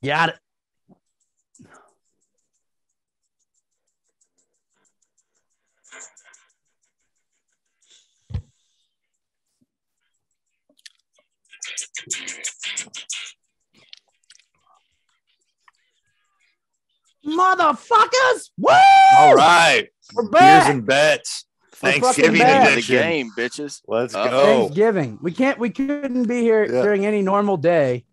Got it. Motherfuckers! Woo! All right. We're back. Beers and bets. We're Thanksgiving fucking back. The edition. game, bitches. Let's Uh-oh. go. Thanksgiving. We couldn't be here Yeah. during any normal day.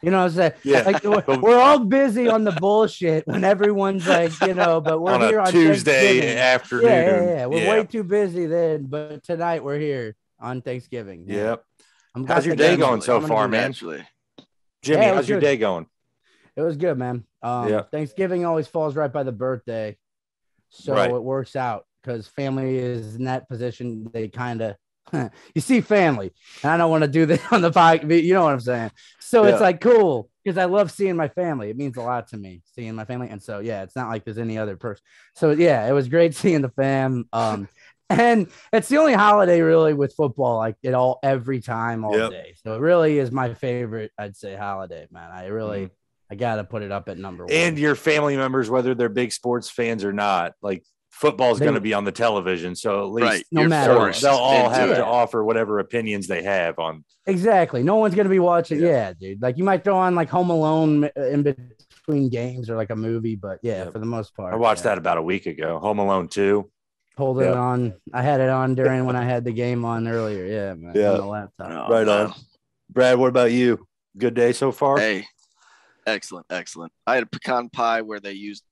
You know what I'm saying? Yeah. Like, we're all busy on the bullshit when everyone's like, but we're On here a on Tuesday Thanksgiving. afternoon. Yeah. We're way too busy then, but tonight we're here on Thanksgiving. Yeah. Yep. I'm How's your day going so far, man? Naturally. Jimmy, Yeah, it was how's your good. day going? It was good, man. Yeah. Thanksgiving always falls right by the birthday. So Right. it works out because family is in that position. They kind of, you see family. And I don't want to do this on the podcast. You know what I'm saying? So it's like cool because I love seeing my family. It means a lot to me, seeing my family. And so, yeah, it's not like there's any other person. So, yeah, it was great seeing the fam. And it's the only holiday really with football, like every time, all day. So it really is my favorite, I'd say, holiday, man. I got to put it up at number one. And your family members, whether they're big sports fans or not, like football is going to be on the television. So at least no matter what, they'll all have it. to offer whatever opinions they have on. Exactly. No one's going to be watching. Yeah, dude. Like you might throw on like Home Alone in between games or like a movie, but for the most part. I watched that about a week ago. Home Alone 2. Hold it on. I had it on during when I had the game on earlier. Yeah, man. On the laptop. Right on. Brad, what about you? Good day so far? Hey, excellent. I had a pecan pie where they used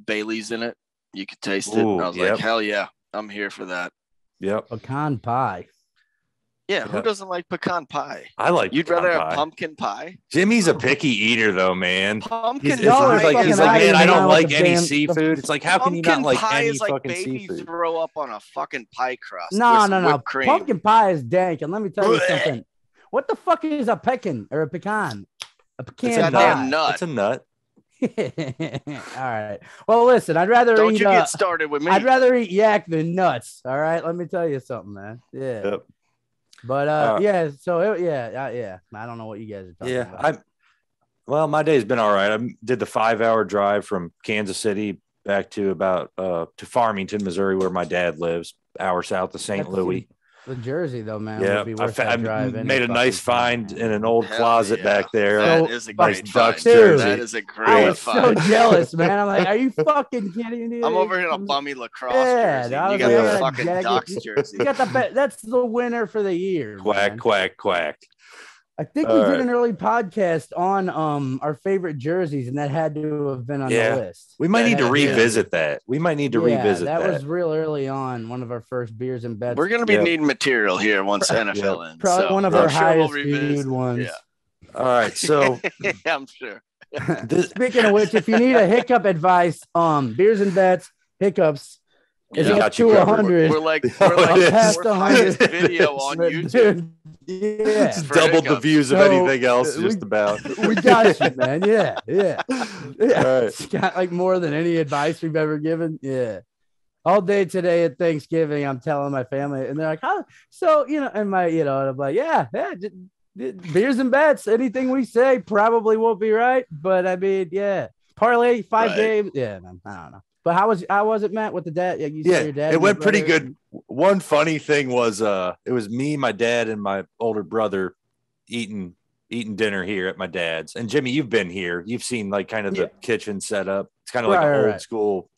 Bailey's in it. You could taste it. And I was like, hell yeah, I'm here for that. Yep. Pecan pie. Yeah, who doesn't like pecan pie? I like. You'd rather have pumpkin pie? Jimmy's a picky eater, though, man. Pumpkin pie. He's like, man, I don't like any damn seafood. It's like, how can you not like any is like fucking baby seafood? Throw up on a fucking pie crust. No. Pumpkin pie is dank, and let me tell you something. What the fuck is a pecan or a pecan? A pecan pie. Nut. It's a nut. All right. Well, listen, I'd rather don't eat. You get started with me. I'd rather eat yak than nuts. All right. Let me tell you something, man. Yeah. Yep. But So I don't know what you guys are talking about. Well, my day's been all right. I did the 5-hour drive from Kansas City back to about to Farmington, Missouri, where my dad lives, hour south of St. Louis. The Jersey, though, man. Yeah, would be worth I made a nice find in an old closet back there. That is a great find. Dude, that is a great I was find. so jealous, man. I'm like, are you fucking kidding me? I'm over here in a bummy lacrosse jersey. You got the fucking Ducks jersey. You got that's the winner for the year. Quack, man. quack, quack. I think we did an early podcast on our favorite jerseys, and that had to have been on the list. We might need to revisit that. We might need to revisit that. That was real early on, one of our first beers and bets. We're going to be needing material here once NFL ends. Probably one of our highest viewed ones. Yeah. All right, so I'm sure. Speaking of which, if you need a hiccup advice, beers and bets, hiccups. It's up to 100. We're like past the highest video on YouTube. Yeah, it's doubled the views of anything else. Just about. We got you, man. Yeah. All right. It's got like more than any advice we've ever given. Yeah. All day today at Thanksgiving, I'm telling my family, and they're like, "How?" So and I'm like, "Yeah, beers and bets. Anything we say probably won't be right, but I mean, parlay 5 games. Yeah, man, I don't know." But how was it, Matt, with the dad? You saw your dad. It went pretty good. One funny thing was it was me, my dad, and my older brother eating dinner here at my dad's. And Jimmy, you've been here. You've seen like kind of the kitchen set up. It's kind of like an old school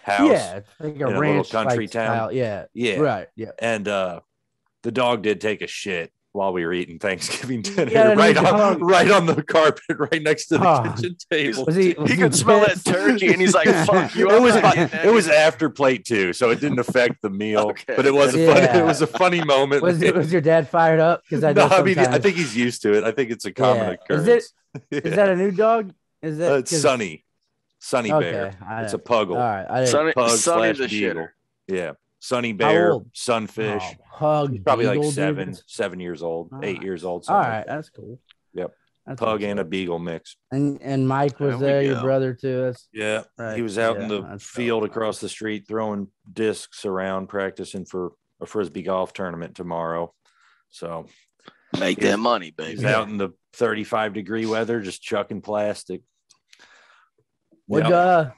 house. Yeah, like a ranch, little country town. Style. Yeah. Right. Yeah. And the dog did take a shit while we were eating Thanksgiving dinner, right on the carpet, right next to the kitchen table. He could smell that turkey, and he's like, "Fuck you!" It was after plate 2, so it didn't affect the meal. Okay. But it was a funny moment. Was your dad fired up? Because I think he's used to it. I think it's a common occurrence. Is that a new dog? Is it? It's Sunny Bear. It's a puggle. All right, Sunny the beagle. Yeah. Sunny Bear, Sunfish. Pug. Probably like 7 years old, 8 years old. All right, that's cool. Yep. Pug and a beagle mix. And Mike was there, your brother too. He was out in the field across the street throwing discs around, practicing for a frisbee golf tournament tomorrow. So Make that money, baby. He's out in the 35-degree weather, just chucking plastic. So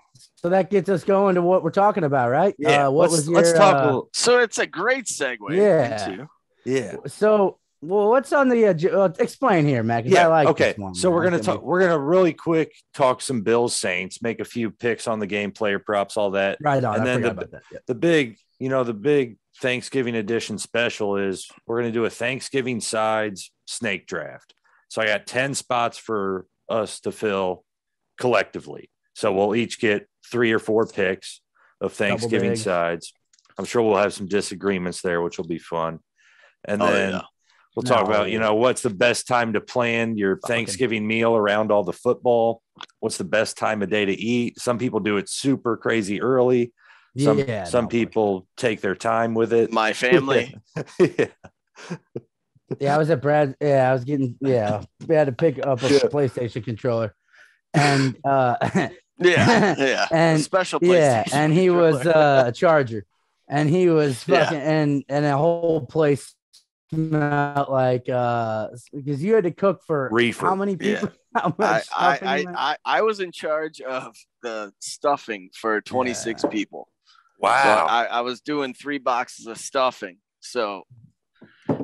that gets us going to what we're talking about, right? Yeah. Let's talk. So it's a great segue. Yeah. So, what's on the explain here, Mac? I like this one. So we're gonna really quick talk some Bills Saints, make a few picks on the game, player props, all that. Right on. And then about that. Yeah. the big Thanksgiving edition special is we're gonna do a Thanksgiving sides snake draft. So I got 10 spots for us to fill collectively. So we'll each get 3 or 4 picks of Thanksgiving sides. I'm sure we'll have some disagreements there, which will be fun. And then we'll talk about, what's the best time to plan your Thanksgiving meal around all the football? What's the best time of day to eat? Some people do it super crazy early. Some people take their time with it. My family. Yeah, I was at Brad. Yeah, I was getting. Yeah, we had to pick up a PlayStation controller, and and special PlayStation. Yeah, and he was a Charger, and he was fucking, and a whole place smelled like because you had to cook for reefer. How many people? Yeah. How much I was in charge of the stuffing for 26 people. Wow. So I was doing 3 boxes of stuffing. So.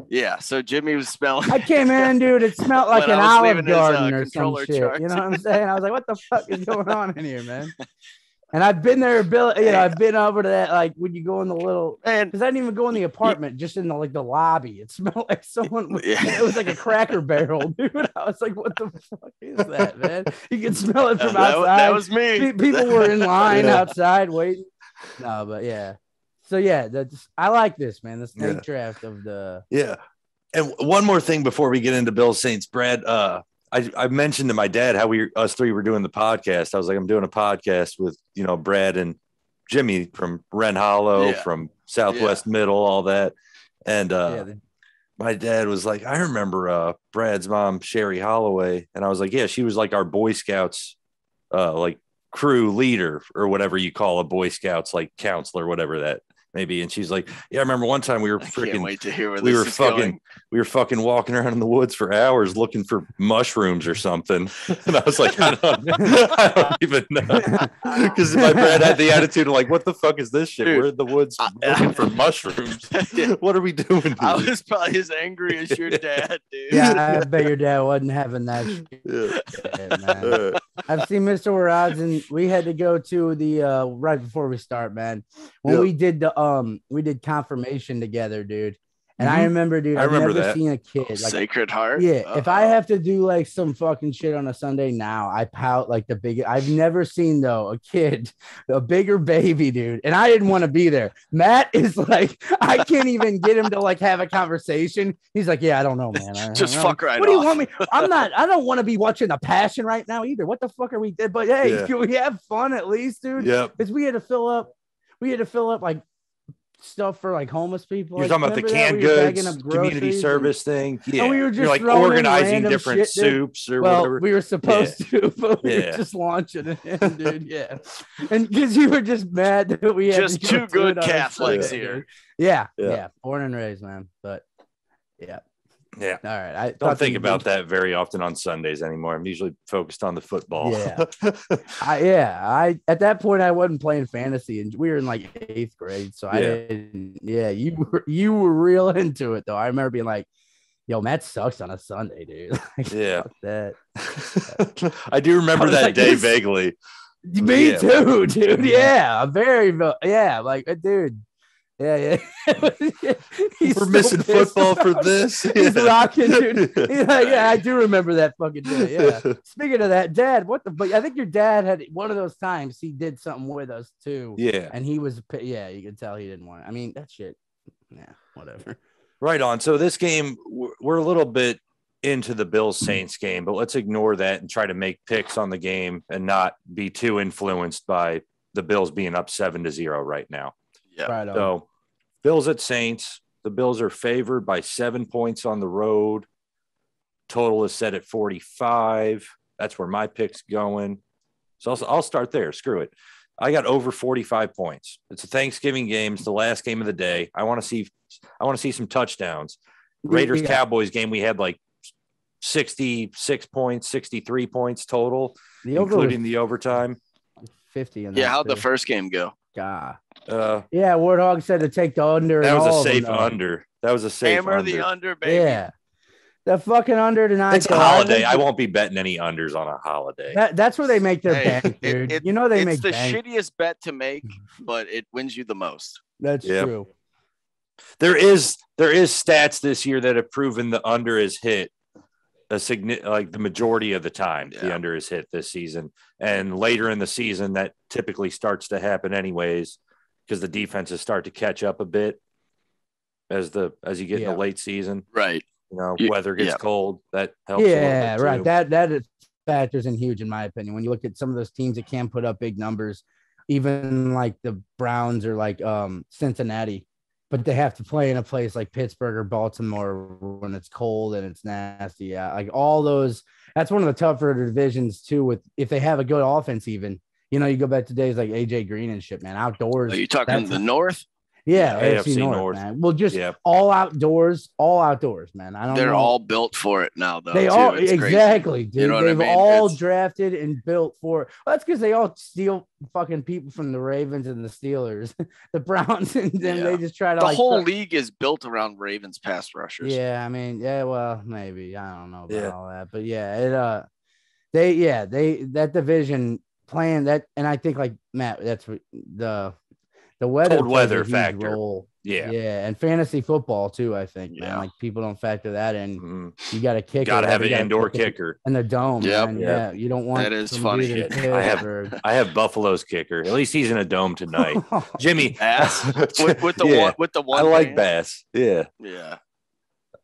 Yeah, so Jimmy was smelling. I came in, dude. It smelled like an Olive Garden or some shit. Chart. You know what I'm saying? I was like, "What the fuck is going on in here, man?" And I've been there, Bill. I've been over to that. Like when you go in the little, because I didn't even go in the apartment, just in the the lobby. It smelled like someone. It was like a Cracker Barrel, dude. I was like, "What the fuck is that, man?" You can smell it from outside. That was me. People were in line outside waiting. No, but yeah. So I like this, man. The snake draft of the And one more thing before we get into Bills Saints, Brad. I mentioned to my dad how us three were doing the podcast. I was like, I'm doing a podcast with Brad and Jimmy from Wren Hollow, from Southwest Middle, all that. And my dad was like, I remember Brad's mom, Sherry Holloway, and I was like, yeah, she was like our Boy Scouts, like crew leader or whatever you call a Boy Scouts, like counselor, whatever that. Maybe. And she's like, yeah, I remember one time we were freaking, wait to hear where we were fucking walking around in the woods for hours looking for mushrooms or something. And I was like, I don't even know. Because my Brad had the attitude of like, what the fuck is this shit? Dude, We're in the woods looking for mushrooms. What are we doing here? I was probably as angry as your dad, dude. Yeah, I bet your dad wasn't having that shit, man. I've seen Mr. Warad's, and we had to go to the right before we start, man. When we did we did confirmation together, dude. And I remember, dude, I've never seen a kid like Sacred Heart. Yeah. If I have to do like some fucking shit on a Sunday now, I pout like the biggest. I've never seen a bigger baby, dude. And I didn't want to be there. Matt is like, I can't even get him to like have a conversation. He's like, yeah, I don't know, man. Just fuck right. What do you want me? I don't want to be watching The Passion right now either. What the fuck are we? But hey, can we have fun at least, dude? Yeah. Because we had to fill up like stuff for like homeless people. You're talking about the canned goods community service thing. Yeah, and we were just like organizing different soups or whatever. We were supposed to, but we were just launching it in, dude. Yeah, and because you were just mad that we had just two good Catholics here. Yeah, born and raised, man. But yeah. Yeah. All right. I don't think about that very often on Sundays anymore. I'm usually focused on the football. Yeah. I at that point I wasn't playing fantasy, and we were in like 8th grade. So I didn't. Yeah, you were real into it though. I remember being like, yo, Matt sucks on a Sunday, dude. Like, fuck that. I do remember that like, day vaguely. Me too, dude. Yeah. Like, dude. Yeah. We're missing football for this. He's rocking, dude. Yeah, I do remember that fucking day. Yeah. Speaking of that, Dad, but I think your dad had one of those times he did something with us too. Yeah. And he was, you could tell he didn't want it. I mean, that shit. Yeah, whatever. Right on. So this game, we're a little bit into the Bills Saints game, but let's ignore that and try to make picks on the game and not be too influenced by the Bills being up 7-0 right now. Yeah. Right on. So Bills at Saints. The Bills are favored by 7 points on the road. Total is set at 45. That's where my pick's going. So I'll start there. Screw it. I got over 45 points. It's a Thanksgiving game. It's the last game of the day. I want to see some touchdowns. Raiders Cowboys game, we had like 66 points, 63 points total, including the overtime. 50. How'd the first game go? God. Warthog said to take the under. That was a safe under. That was a safe Hammer under. The under, baby. Yeah. The fucking under tonight. It's a holiday. I won't be betting any unders on a holiday. That's where they make their bank, dude. They make the bank. shittiest bet to make, but it wins you the most. That's true. There is stats this year that have proven the under is hit like the majority of the time. The under is hit this season, and later in the season that typically starts to happen anyways because the defenses start to catch up a bit as you get in the late season. Right. Weather gets cold. That helps. Yeah, right. That factors in huge in my opinion. When you look at some of those teams that can put up big numbers, even like the Browns or like Cincinnati, but they have to play in a place like Pittsburgh or Baltimore when it's cold and it's nasty. Yeah, like all those. That's one of the tougher divisions too. With if they have a good offense, even you go back to days like AJ Green and shit, man. Outdoors. Are you talking the North? Yeah, AFC North, man. Well, just all outdoors, man. They're all built for it now, though. They all exactly, dude. They've all drafted and built for it. Well, that's because they all steal fucking people from the Ravens and the Steelers, the Browns, and then they just try to. The whole league is built around Ravens pass rushers. Yeah, I mean, well, maybe I don't know about all that, but that division playing that, and I think like Matt, that's the weather, cold weather factor. Role. Yeah, and fantasy football too. I think, man, like people don't factor that in. Mm-hmm. You got to kick. Got to have an indoor kicker and the dome. Yeah, you don't want that is funny. I have Buffalo's kicker. At least he's in a dome tonight. Jimmy Bass with the one. I like Bass. Yeah.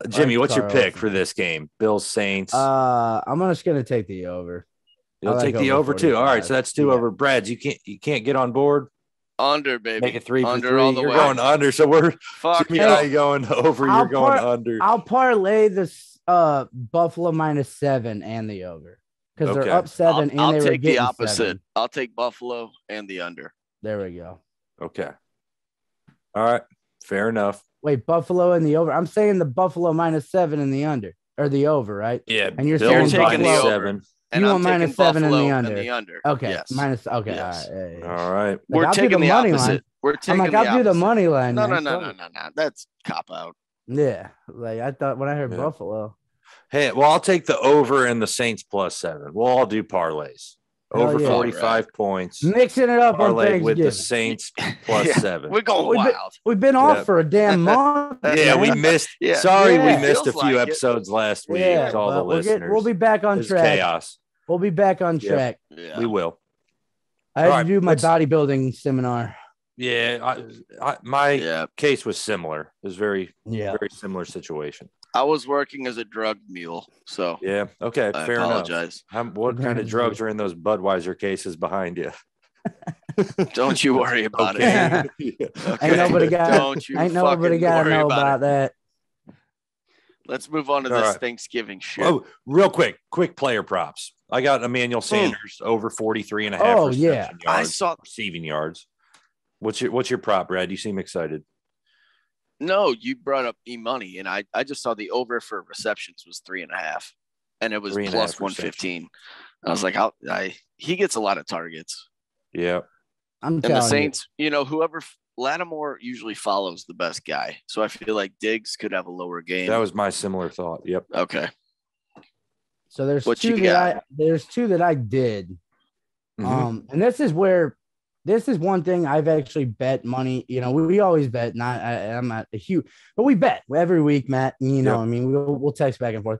Jimmy, like what's your pick for this game? Bills Saints. I'm just gonna take the over. You'll take the over too. All right, so that's 2 over. Brad's, you can't get on board. Under, baby. Make it 3 for under 3. all the You're way. going under. So we're Jimmy and I going over. You're going under. I'll parlay this Buffalo -7 and the over because they're up 7 and I'll they were take the getting opposite. 7. I'll take Buffalo and the under. There we go. Okay. All right. Fair enough. Wait, Buffalo and the over. I'm saying the Buffalo -7 and the under or the over, right? Yeah. And you're saying taking the over. -7. And you I'm want -7 and the under. Okay. Yes. Okay. Yes. All right. We're taking the opposite. We're taking I'll do the money line. No. That's cop out. Yeah. Like I thought when I heard Buffalo. Hey, well, I'll take the over and the Saints +7. We'll all do parlays. Over 45 points. Mixing it up parlay on Thanksgiving. with the Saints +7. We're going wild. We've been off for a damn month. We missed. Sorry, we missed a few episodes last week. Yeah, all the listeners. We'll be back on track. Chaos. We'll be back on track. Yeah. We will. I had to do my bodybuilding seminar. Yeah, my case was similar. It was very similar situation. I was working as a drug mule, so okay, I fair apologize. enough. What kind of drugs are in those Budweiser cases behind you? Don't you worry about it. Okay. Ain't nobody got to know about that. Let's move on to this Thanksgiving shit. Oh, real quick player props. I got Emmanuel Sanders over 43.5 yards. I saw receiving yards. What's your prop, Brad? You seem excited. No, you brought up e-money, and I just saw the over for receptions was 3.5, and it was plus 115. I was like, he gets a lot of targets. Yeah, and the Saints, whoever Lattimore usually follows the best guy, so I feel like Diggs could have a lower game. That was my similar thought. Yep. Okay. So there's two that I did, and this is one thing I've actually bet money. We always bet. I'm not a huge, but we bet every week, Matt. I mean, we'll text back and forth.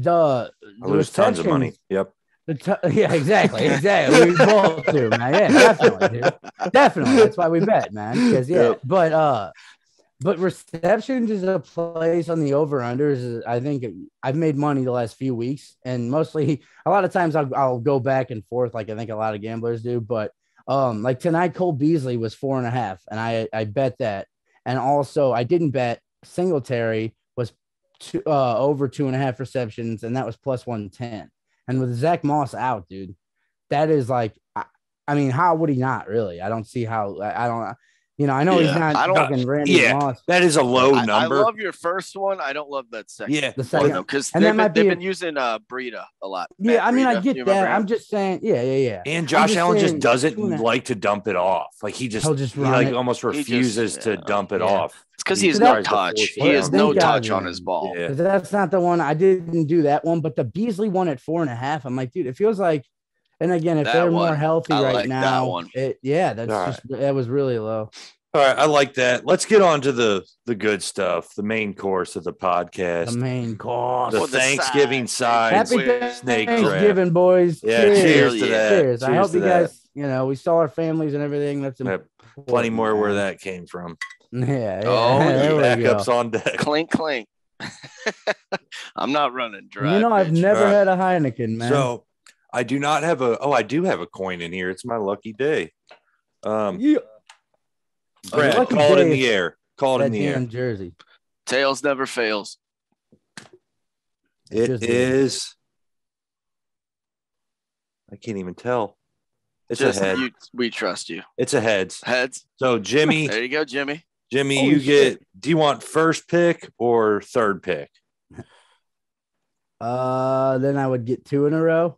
I lose tons of money. Yep. Exactly. We both do, man. Yeah, definitely, dude. Definitely. That's why we bet, man. Because but receptions is a place on the over-unders. I think I've made money the last few weeks, and mostly a lot of times I'll go back and forth, like I think a lot of gamblers do. But like tonight, Cole Beasley was 4.5, and I bet that. And also, I didn't bet Singletary was over 2.5 receptions, and that was plus 110. And with Zach Moss out, dude, that is like, I mean, how would he not really? I don't see how. I don't. I know he's not fucking Randy Moss. That is a low number. I love your first one. I don't love that second. Yeah, the second one, because they've been using Breida a lot. Yeah, Matt Breida, I get that. I'm just saying, yeah. And Josh Allen just doesn't like to dump it off. Like he almost refuses to dump it off. It's because he has no touch. He has no touch on his ball. Yeah. That's not the one. I didn't do that one, but the Beasley one at 4.5. I'm like, dude, it feels like. And again, if they're more healthy right now, that was really low. All right, I like that. Let's get on to the good stuff, the main course of the podcast. The main course. The Thanksgiving side. Happy Thanksgiving, boys. Yeah, cheers to that. Cheers. I hope you guys, we saw our families and everything. That's plenty more where that came from. Yeah. Backups on deck. Clink, clink. I'm not running dry. I've never had a Heineken, man. So I do not have I do have a coin in here. It's my lucky day. Brad, call it in the air. Call it in the air. Jersey. Tails never fails. It is. I can't even tell. It's a head. We trust you. It's a heads. Heads. So Jimmy. There you go, Jimmy. Jimmy, you get. Do you want first pick or third pick? Then I would get 2 in a row.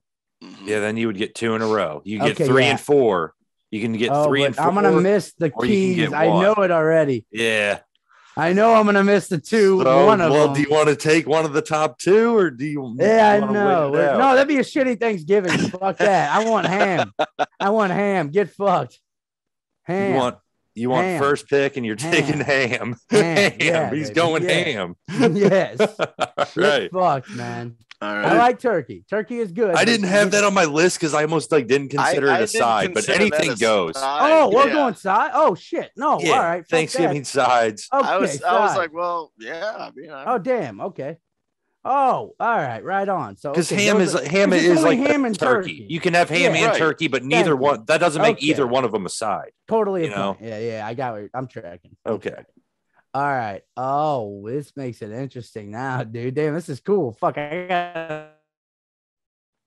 Yeah, then you would get 2 in a row. You get 3 and 4. You can get 3 and 4. I'm gonna miss the keys. I know it already. Yeah. I know I'm gonna miss the 2. One of them. Do you want to take one of the top 2, or do you? Yeah, I know. No, that'd be a shitty Thanksgiving. Fuck that. I want ham. Get fucked. Ham. You want ham. First pick, and you're taking ham. Ham. Yeah, he's going ham. Yes. Right. Get fucked, man. All right. I like turkey. Turkey is good. I didn't have that on my list because I almost didn't consider it a side, but anything goes. Oh, we're going side. Oh shit! No, yeah, all right. Thanksgiving sides. Okay, I was like, well, yeah. Oh damn. Okay. Oh, all right. Right on. So because ham is like ham and turkey. You can have ham and turkey, but neither one. That doesn't make either one of them a side. Totally. Yeah. I got it. I'm tracking. Okay. All right. Oh, this makes it interesting now, dude. Damn, this is cool. Fuck, I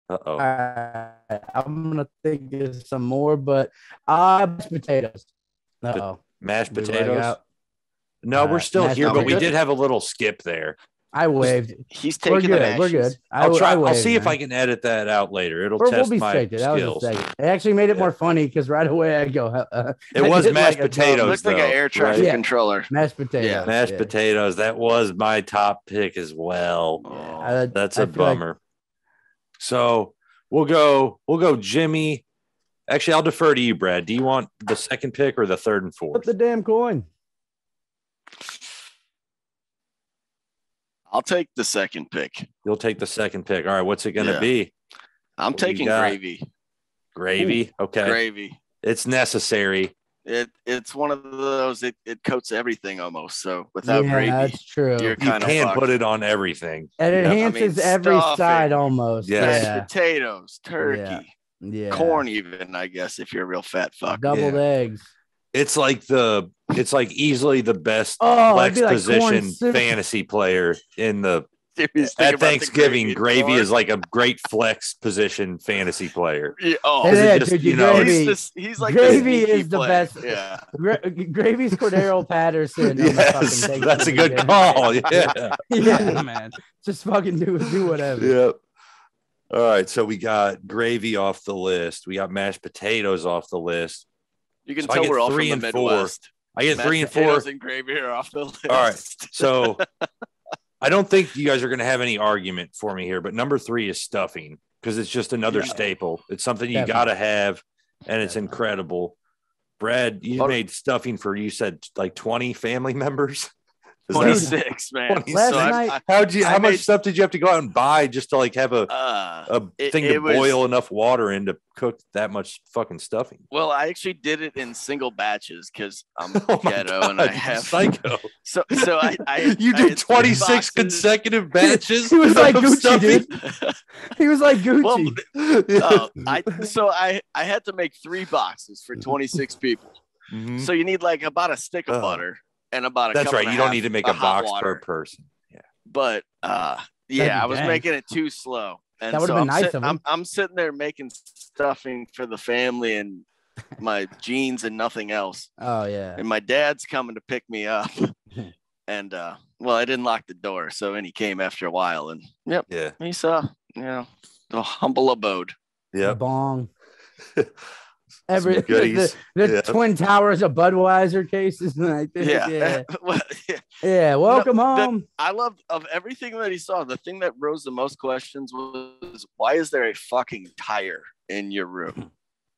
got. All right, I'm gonna think of some more, but mashed potatoes. Mashed potatoes. No, we're still here, but we did have a little skip there. I waved. He's taking the mashed. We're good. I'll see if I can edit that out later. It'll test my skills. It actually made it more funny because right away I go. It was mashed potatoes. Looks like an air traffic controller. Mashed potatoes. Yeah, mashed potatoes. That was my top pick as well. That's a bummer. So we'll go Jimmy. Actually, I'll defer to you, Brad. Do you want the second pick or the third and fourth? Flip the damn coin. I'll take the second pick. You'll take the second pick. All right. What's it going to be? I'm taking gravy. Gravy. Ooh, okay. Gravy. It's necessary. It's one of those, it coats everything almost. So without gravy, that's true. You can't put it on everything. And it enhances every side almost. Mashed potatoes, turkey, corn even, I guess, if you're a real fat fuck. Doubled eggs. It's like easily the best flex position fantasy player in the at Thanksgiving. Gravy is like a great flex position fantasy player. Yeah, he's like gravy is the best. Yeah, Gravy's Cordero Patterson. Yes, that's a good call. Yeah, man, just fucking do whatever. Yep. All right, so we got gravy off the list. We got mashed potatoes off the list. You can tell we're all from the Midwest. I get 3 and 4. And gravy are off the list. All right. So I don't think you guys are going to have any argument for me here, but number 3 is stuffing because it's just another staple. It's something you got to have, and it's incredible. Brad, you made stuffing for, you said, like 20 family members? 26, man. 26. How much stuff did you have to go out and buy just to like have a thing to boil enough water in to cook that much fucking stuffing? Well, I actually did it in single batches because I'm ghetto and I have psycho. So I you did 26 consecutive batches. He was like Gucci, stuffing? Dude. He was like Gucci. Well, I had to make 3 boxes for 26 people. Mm-hmm. So you need like about a stick of butter. And about that's right. You don't need to make a box per person. Yeah. But I was making it too slow. And that would have been nice of him. I'm sitting there making stuffing for the family, and my jeans and nothing else. Oh yeah. And my dad's coming to pick me up. And I didn't lock the door, so he came after a while, and he saw, the humble abode. Yeah, bong. The Twin Towers of Budweiser cases. Like this. Yeah. Welcome home. I love of everything that he saw. The thing that rose the most questions was, why is there a fucking tire in your room?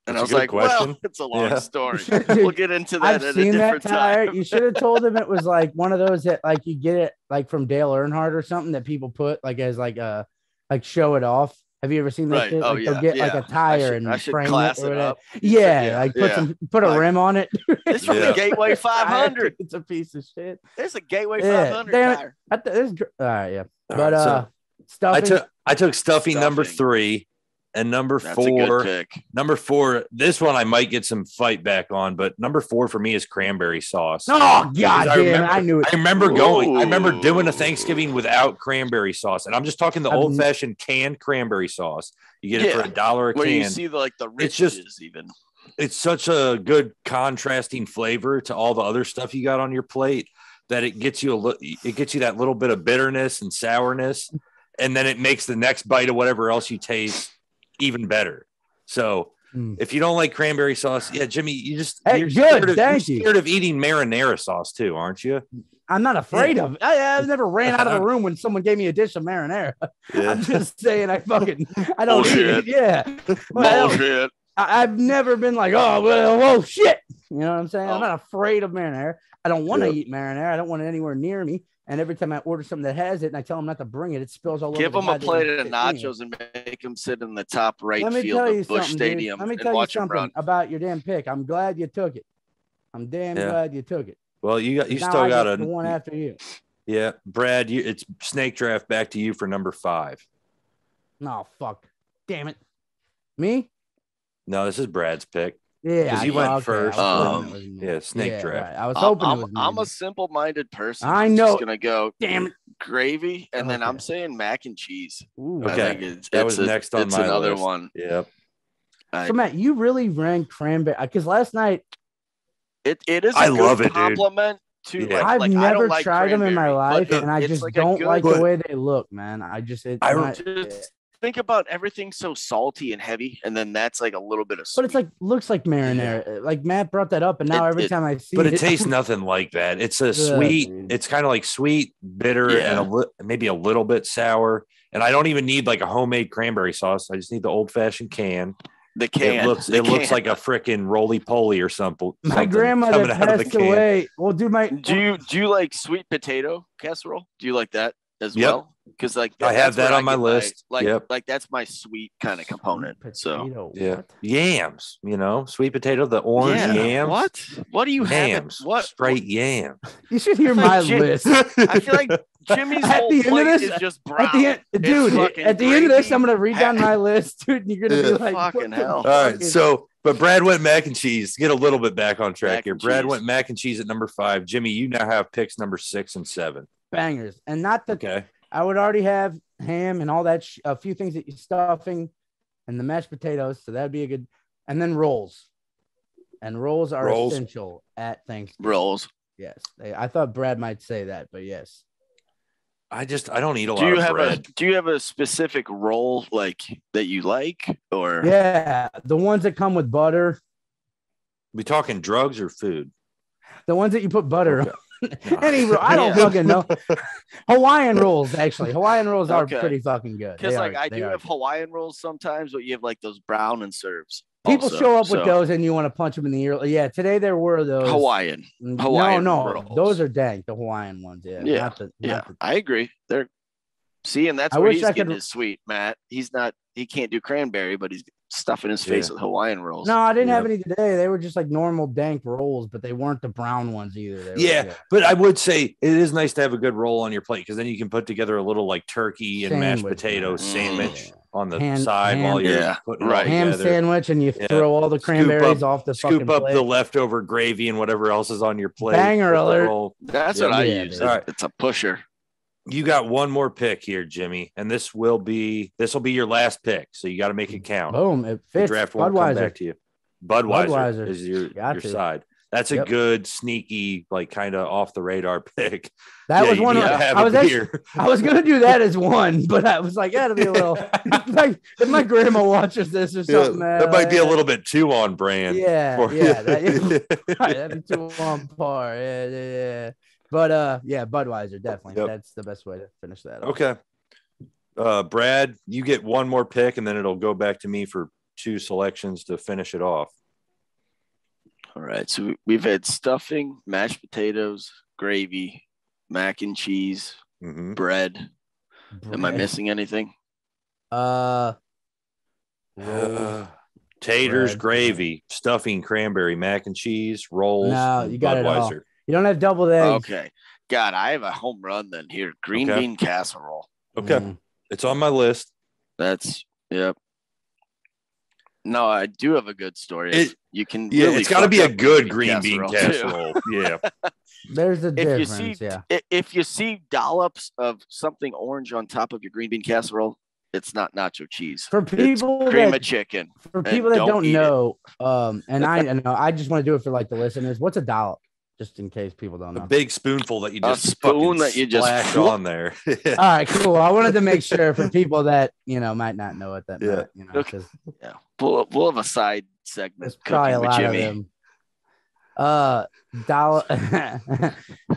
And I was like, well, it's a long story. We'll get into that at a different time. You should have told him it was like one of those that like you get it like from Dale Earnhardt or something that people put like as like show it off. Have you ever seen that? Right. Shit? Oh, like they'll get like a tire and frame it or up. Yeah, put a rim on it. It's from the Gateway 500. It's a piece of shit. It's a Gateway 500 tire. All right, yeah. But stuffing. I took stuffing number 3. And number 4, this one I might get some fight back on, but number 4 for me is cranberry sauce. Oh God, I knew it. I remember doing a Thanksgiving without cranberry sauce, and I'm just talking the old fashioned canned cranberry sauce. You get it for $1 a can. Where you see the riches even. It's such a good contrasting flavor to all the other stuff you got on your plate that it gets you that little bit of bitterness and sourness, and then it makes the next bite of whatever else you taste even better. So if you don't like cranberry sauce, Jimmy, you're scared of eating marinara sauce too, aren't you? I'm not afraid of it. I never ran out of the room when someone gave me a dish of marinara. I'm just saying I don't eat it. Yeah. Bullshit. I've never been like, whoa, shit. You know what I'm saying? I'm not afraid of marinara. I don't want to eat marinara. I don't want it anywhere near me. And every time I order something that has it and I tell them not to bring it, it spills all over. Give them a plate of nachos and make them sit in the top right field of Busch Stadium. Let me tell you something about your damn pick. I'm glad you took it. I'm damn glad you took it. Well, you still got the one after you. Yeah, Brad, it's snake draft back to you for number 5. No, fuck. Damn it. Me? No, this is Brad's pick. Yeah, because you went first. Snake draft. Right. I was hoping it was me. I'm a simple-minded person. I know. I'm just gonna go. Damn it. Gravy, and then I'm saying mac and cheese. Ooh. Okay, that was next on my another list. one. Yep. So Matt, you really ran cranberry because last night. It is. I love it, compliment dude. To I've never tried them in my life, and I just don't like the way they look, man. I just think about everything so salty and heavy, and then that's like a little bit of sweet. But it's like looks like marinara. Like Matt brought that up, and now every time I see it. But it tastes nothing like that. It's a sweet, it's kind of like sweet, bitter, and maybe a little bit sour. And I don't even need like a homemade cranberry sauce. I just need the old-fashioned can. The can. It looks like a freaking roly-poly or something. My grandmother passed away. Well, do you like sweet potato casserole? Do you like that as well? Because like I have that on my list. Like that's my sweet kind of component. Potato, yams, sweet potato, the orange yams. What do you have? What straight yams? You should hear my list. I feel like Jimmy's whole plate is just brown. At the end of this, I'm gonna read down my list, dude. And you're gonna be like, fucking hell. All right, but Brad went mac and cheese. Get a little bit back on track here. Brad went mac and cheese at number 5. Jimmy, you now have picks number 6 and 7. Bangers, and not the. I would already have ham and all that, a few things that you're stuffing and the mashed potatoes. So that'd be a good, and then rolls. And rolls are essential at Thanksgiving. Rolls. Yes. I thought Brad might say that, but yes. I don't eat a lot of bread. Do you have a specific roll like that you like or? Yeah. The ones that come with butter. We talking drugs or food? The ones that you put butter on. I don't fucking know. Hawaiian rolls, actually. Hawaiian rolls are pretty fucking good. Because I do have Hawaiian rolls sometimes, but you have like those brown and serves. People show up with those and you want to punch them in the ear. Yeah, today there were those Hawaiian. No, rolls. Those are dank, the Hawaiian ones. Yeah. I agree. And that's where he's getting his sweet, Matt. He can't do cranberry, but he's stuffing his face with Hawaiian rolls. No, I didn't have any today. They were just like normal dank rolls, but they weren't the brown ones either. But I would say it is nice to have a good roll on your plate because then you can put together a little like turkey and mashed potato sandwich on the side while you're putting it all ham together. Sandwich, and you throw all the cranberries off the fucking plate. Scoop up the leftover gravy and whatever else is on your plate. Banger alert. That's what I use. All right. It's a pusher. You got one more pick here, Jimmy, and this will be your last pick, so you got to make it count. Boom! It fits. The draft won't come back to you. Budweiser is your side. That's a good, sneaky, like kind of off the radar pick. That was one. I was going to do that as one, but I was like, it'll be a little like if my grandma watches this or something. That might be a little bit too on brand. That'd be too on par. Yeah. But Budweiser definitely. That's the best way to finish that off. Okay. Brad, you get one more pick, and then it'll go back to me for 2 selections to finish it off. All right, so we've had stuffing, mashed potatoes, gravy, mac and cheese, bread. Am I missing anything? Taters, gravy, stuffing, cranberry, mac and cheese, rolls. No, you got Budweiser. It all. You don't have double eggs. Okay. God, I have a home run then here. Green bean casserole. Okay. It's on my list. Yep. No, I do have a good story. It's got to be a good green bean casserole. Yeah. There's a difference. If you see dollops of something orange on top of your green bean casserole, it's not nacho cheese. For people, it's cream of chicken. For people that don't know, and I know, I just want to do it for like the listeners. What's a dollop? Just in case people don't know. A big spoonful that you just splash on there. All right, cool. I wanted to make sure for people that might not know what that meant. We'll have a side segment. There's probably a lot of them. Dollar.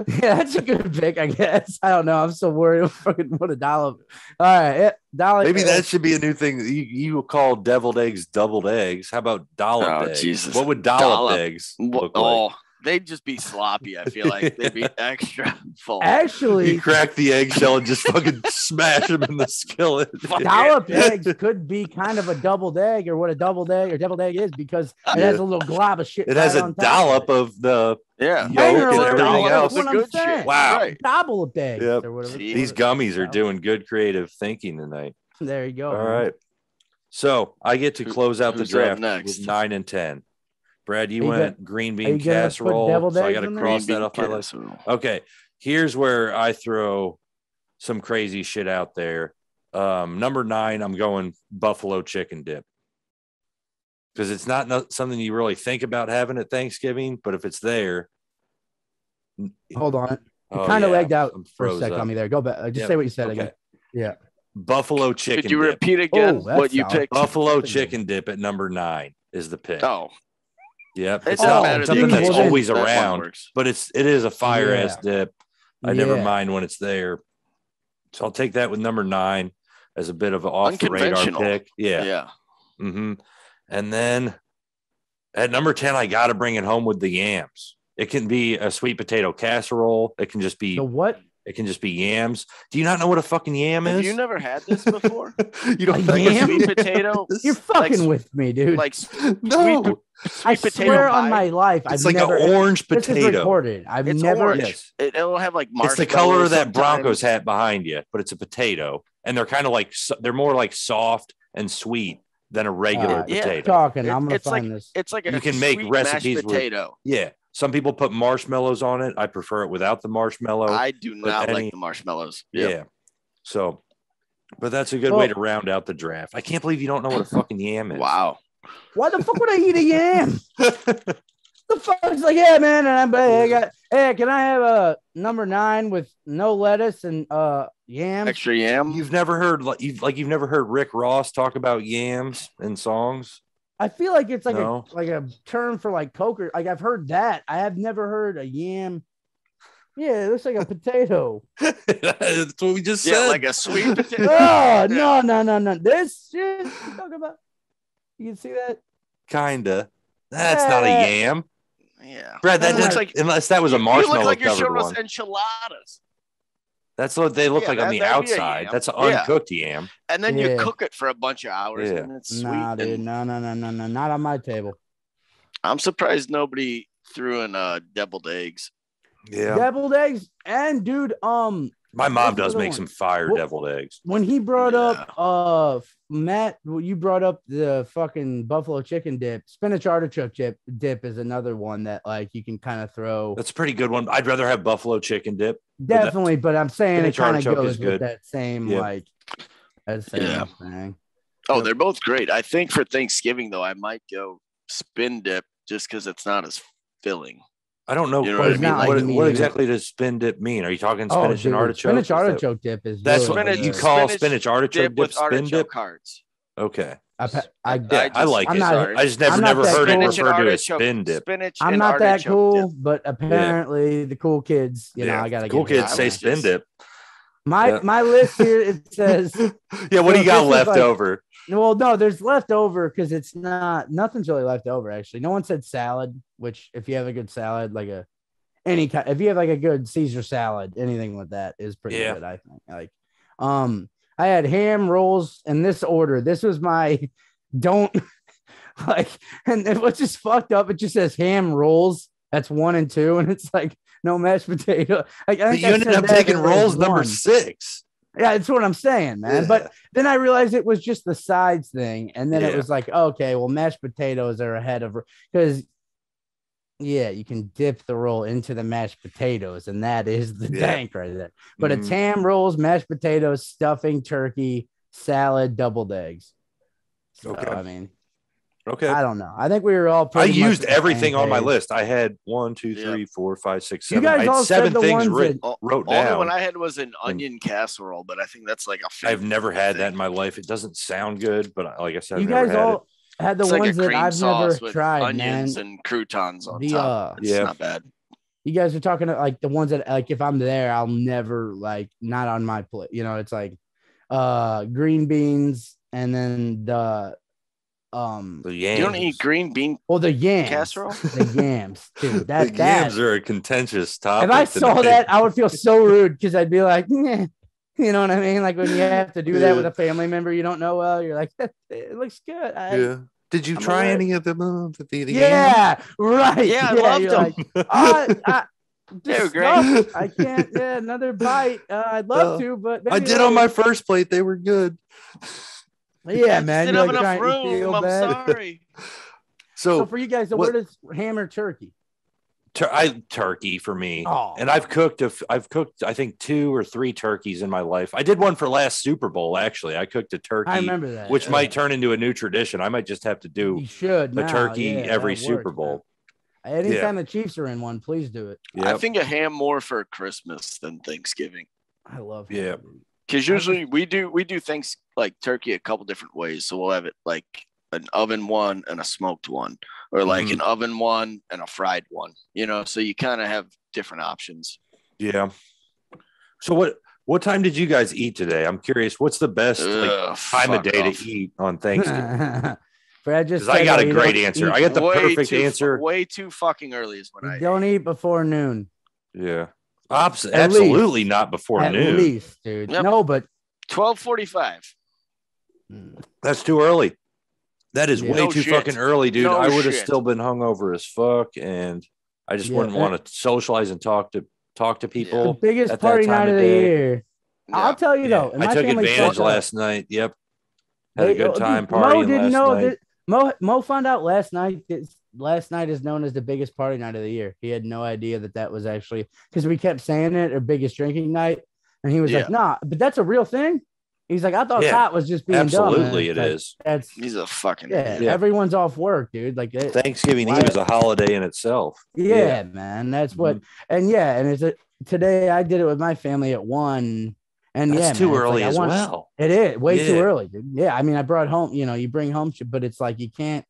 That's a good pick, I guess. I don't know. I'm so worried. What a dollop. All right, dollar. Maybe that should be a new thing. You will call deviled eggs doubled eggs. How about dollop eggs? Jesus. What would dollop eggs look like? They'd just be sloppy. I feel like they'd be extra full. Actually, you crack the eggshell and just fucking smash them in the skillet. Dollop eggs could be kind of a doubled egg, or what a doubled egg is, because it has a little glob of shit. It has a dollop of the yolk and everything else. The good shit. Wow, right. Double eggs. Yep. Or whatever. These gummies are doing good creative thinking tonight. There you go. All right, so I get to close out the draft with 9 and 10. Brad, you went green bean casserole, so I got to cross that off my list. Okay, here's where I throw some crazy shit out there. Number 9, I'm going buffalo chicken dip, because it's not something you really think about having at Thanksgiving, but if it's there. Hold on. You kind of lagged out for a sec on me there. Go back. Just say what you said again. Yeah. Buffalo chicken dip. Could you repeat again what you picked? Buffalo chicken dip at number 9 is the pick. Oh. Yep, it's not something that's always around, but it is a fire ass dip. I never mind when it's there, so I'll take that with number 9 as a bit of an off the radar pick. Yeah. And then at number 10, I got to bring it home with the yams. It can be a sweet potato casserole. It can just be the what? It can just be yams. Do you not know what a fucking yam is? Have you never had this before? You don't like a sweet potato? You're fucking with me, dude. Like no. I swear on my life, it's like an orange potato. This is recorded. It's never. Orange. Yes. It'll have like marshmallows. It's the color of that Broncos hat behind you, but it's a potato, and they're kind of like they're more like soft and sweet than a regular potato. I'm gonna find this. It's like you can make recipes potato. Some people put marshmallows on it. I prefer it without the marshmallow. I do not like the marshmallows. Yeah. So, but that's a good way to round out the draft. I can't believe you don't know what a fucking yam is. Wow. Why the fuck would I eat a yam? The fuck's like, yeah, man. And can I have a number 9 with no lettuce and yams? Extra yam? You've never heard you've never heard Rick Ross talk about yams in songs? I feel like it's like a term for like poker. Like I've heard that. I have never heard a yam. Yeah, it looks like a potato. That's what we just said. Like a sweet potato. Oh, no. This shit you talking about. You can see that? Kinda. That's not a yam. Yeah. Brad, that looks like unless that was a marshmallow. You look like you're showing us enchiladas. That's what they look like on the outside. That's an uncooked yam. And then you cook it for a bunch of hours and it's sweet. Nah, dude. No. Not on my table. I'm surprised nobody threw in deviled eggs. Yeah. Deviled eggs. And dude, my mom does make some fire deviled eggs. When he brought up Matt, you brought up the fucking buffalo chicken dip. Spinach artichoke dip is another one that like you can kind of throw. That's a pretty good one. I'd rather have buffalo chicken dip. Definitely, but I'm saying it kind of goes with that same thing. Oh, they're both great. I think for Thanksgiving though, I might go spin dip just because it's not as filling. I don't know. You know what I mean? What exactly does spin dip mean? Are you talking spinach and artichoke? Spinach artichoke dip is that's really what you call spinach artichoke dip with spin artichoke dip? cards. Okay. I like it. I just never heard it referred to as spin dip. I'm not that cool, but apparently the cool kids, you know, I gotta cool kids say spin dip. My list here, it says what do you got left over? Well, no, there's leftover because it's nothing's really left over actually. No one said salad, which if you have a good salad, like if you have like a good Caesar salad, anything with that is pretty good, I think. Like I had ham rolls in this order. This was my don't like, and what's just fucked up, it just says ham rolls. That's 1 and 2, and it's like no mashed potato. I think you ended up taking rolls number 6. Yeah, that's what I'm saying, man. Yeah. But then I realized it was just the sides thing. And then it was like, okay, well, mashed potatoes are ahead of, because you can dip the roll into the mashed potatoes, and that is the dank right there. But it's ham rolls, mashed potatoes, stuffing, turkey, salad, doubled eggs. So, I mean, I don't know. I think we were all I used everything on my list. I had 1, 2, 3, 4, 5, 6, 7. You guys all 7 things wrote down. Only one I had was an onion casserole, but I think that's like a I've never had that in my life. It doesn't sound good, but like I said, you guys all had the ones that I've never tried, onions and croutons on top. It's not bad. You guys are talking like the ones that, like, if I'm there, I'll never, like, not on my plate. You know, it's like green beans and then the yams. You don't eat green bean the yams casserole? The yams, dude. The yams are a contentious topic. If I saw that, I would feel so rude because I'd be like, you know what I mean? Like when you have to do that with a family member you don't know well, you're like, it looks good. Did you try any of them? The Right. Yeah, I loved them. Like, they were great. I can't. Another bite. I'd love to, but I did on my first plate. They were good. Yeah, man. Didn't have enough room. I'm sorry. So for you guys, where does ham or turkey? Turkey for me. And I've cooked I think 2 or 3 turkeys in my life. I did one for last Super Bowl. Actually, I cooked a turkey. I remember that, which might turn into a new tradition. I might just have to do a turkey every Super Bowl. Anytime the Chiefs are in one, please do it. I think a ham more for Christmas than Thanksgiving. I love ham. Because usually we do things like turkey a couple different ways. So we'll have it like an oven one and a smoked one, or like an oven one and a fried one, you know, so you kind of have different options. Yeah. So what time did you guys eat today? I'm curious. What's the best time of day to eat on Thanksgiving? Because I got a great answer. I got the perfect answer. Way too fucking early is when I don't eat before noon. Yeah. Absolutely not before noon. At least, dude. Yep. No, but 12:45. That's too early. That is way too fucking early, dude. I would have still been hungover as fuck, and I just wouldn't want to socialize and talk to people. The biggest party night of the year. I'll tell you though. I took advantage last night. Yep. Had a good time partying. Mo didn't know that. Mo found out last night. Last night is known as the biggest party night of the year. He had no idea that was actually, because we kept saying it, our biggest drinking night. And he was like, nah, but that's a real thing. He's like, I thought Pat was just being dumb. Absolutely, it is. He's a fucking idiot. Everyone's off work, dude. Like Thanksgiving Eve is a holiday in itself. Yeah, man. That's what, and today I did it with my family at 1. And that's too early as well. It is way too early, dude. Yeah. I mean, I brought home, you bring home shit, but it's like, you can't,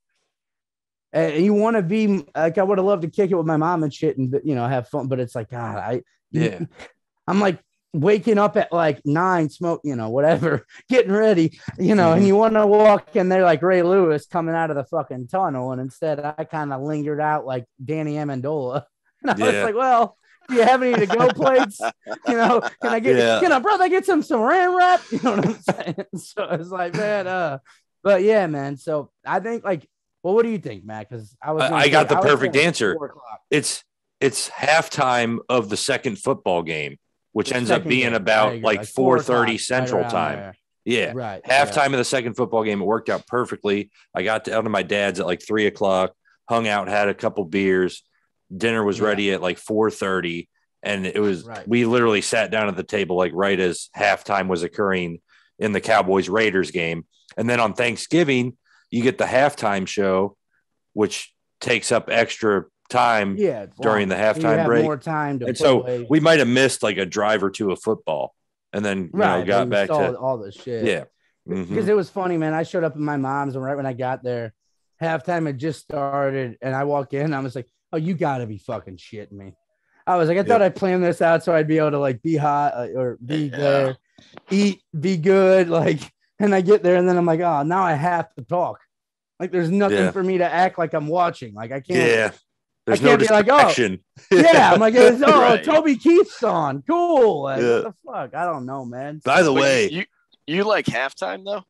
and you want to be like, I would have loved to kick it with my mom and shit and, have fun, but it's like, God, I'm like waking up at like 9, smoke, whatever, getting ready, and you want to walk in there like Ray Lewis coming out of the fucking tunnel. And instead I kind of lingered out like Danny Amendola. And I was like, well, do you have any to-go plates? Can I get, brother, get some saran wrap? You know what I'm saying? So it's like, man, but yeah, man. So I think like, well, what do you think, Matt? Because I got the perfect answer. It's halftime of the second football game, which ends up being about like 4:30 Central Time. Yeah, right. Halftime of the second football game. It worked out perfectly. I got out of my dad's at like 3:00, hung out, had a couple beers. Dinner was ready at like 4:30, and it was we literally sat down at the table like right as halftime was occurring in the Cowboys Raiders game. And then on Thanksgiving, you get the halftime show, which takes up extra time during the halftime you have break. More time to and so away. we might have missed like a drive or two of football, and then got back to all the shit. Yeah, because it was funny, man. I showed up at my mom's, and right when I got there, halftime had just started, and I walk in. I was like, "Oh, you gotta be fucking shitting me!" I was like, I thought I planned this out so I'd be able to like be hot or be there, eat, be good, like. And I get there, and then I'm like, oh, now I have to talk. Like, there's nothing for me to act like I'm watching. Like, I can't. Yeah. There's no distraction. Like, oh, I'm like, Toby Keith's on. Cool. Like, what the fuck? I don't know, man. By the way, you like halftime though?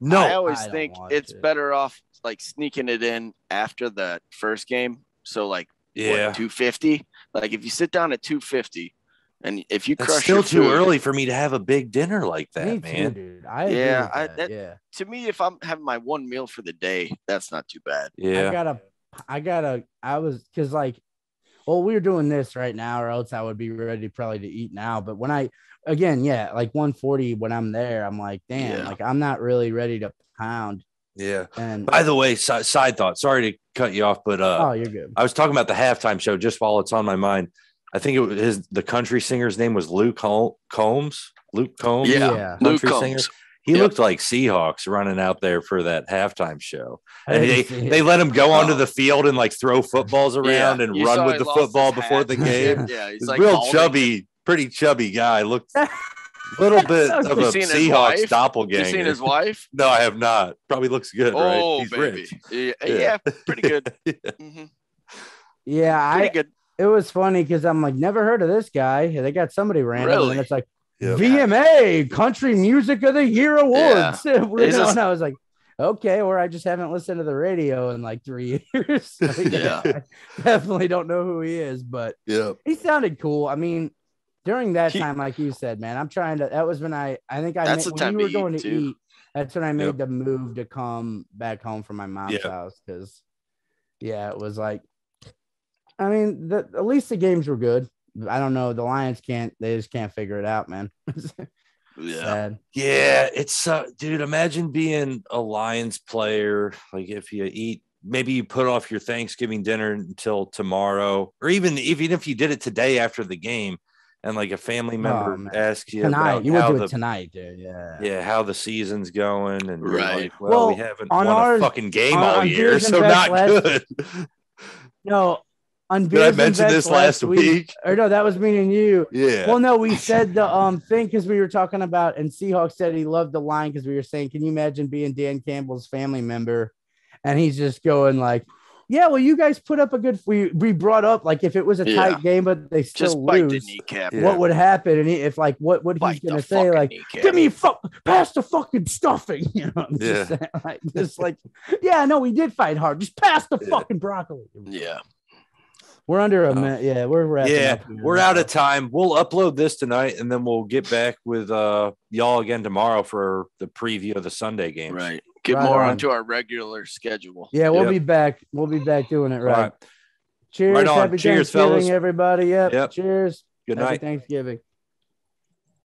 No, I always think it's better off like sneaking it in after the first game. So like, 250. Like, if you sit down at 250. And if you crush still too early for me to have a big dinner like that, me man. Too, dude. To me, if I'm having my one meal for the day, that's not too bad. Yeah. We were doing this right now, or else I would be ready probably to eat now. But when like 140, when I'm there, I'm like, damn, like I'm not really ready to pound. Yeah. And by the way, side thought, sorry to cut you off, but you're good. I was talking about the halftime show just while it's on my mind. I think the country singer's name was Luke Combs. Luke Combs. Yeah. Luke Combs. He looked like Seahawks running out there for that halftime show. And they let him go onto the field and like throw footballs around and run with the football before the game. Yeah, he's like real chubby, pretty chubby guy. Looked a little bit of a Seahawks doppelganger. You seen his wife? No, I have not. Probably looks good, right? He's baby. Rich. Yeah, pretty good. Pretty good. It was funny because I'm like, never heard of this guy. They got somebody random, really? And it's like VMA Country Music of the Year Awards. Yeah. And I was like, okay, or I just haven't listened to the radio in like 3 years. I definitely don't know who he is, but he sounded cool. I mean, during that time, like you said, man, I'm trying to. That was when I think when we were going to eat. That's when I made the move to come back home from my mom's house because, it was like. I mean, at least the games were good. I don't know. The Lions they just can't figure it out, man. Sad. Yeah, it's dude, imagine being a Lions player. Like if maybe you put off your Thanksgiving dinner until tomorrow, or even if you did it today after the game, and like a family member asks you tonight, you would do it tonight, dude. Yeah, how the season's going, and right. Like, we haven't won a fucking game all year, so not good. No. Did I mention this last week? Or no, that was me and you. Yeah. Well, no, we said the thing because we were talking about, and Seahawks said he loved the line because we were saying, can you imagine being Dan Campbell's family member? And he's just going like, yeah, well, you guys put up a good. We brought up like if it was a tight game, but they still lose, what would happen? And if like what he's gonna say, like, give me pass the fucking stuffing, you know? Just like, no, we did fight hard. Just pass the fucking broccoli. Yeah. We're under a minute. Yeah, we're wrapping up here. We're out of time. We'll upload this tonight, and then we'll get back with y'all again tomorrow for the preview of the Sunday games. Right. Get more onto our regular schedule. Yeah, we'll be back. We'll be back doing it right. Cheers. Right on. Happy Cheers, Thanksgiving, fellas. everybody. Yep. Cheers. Good night. Happy Thanksgiving.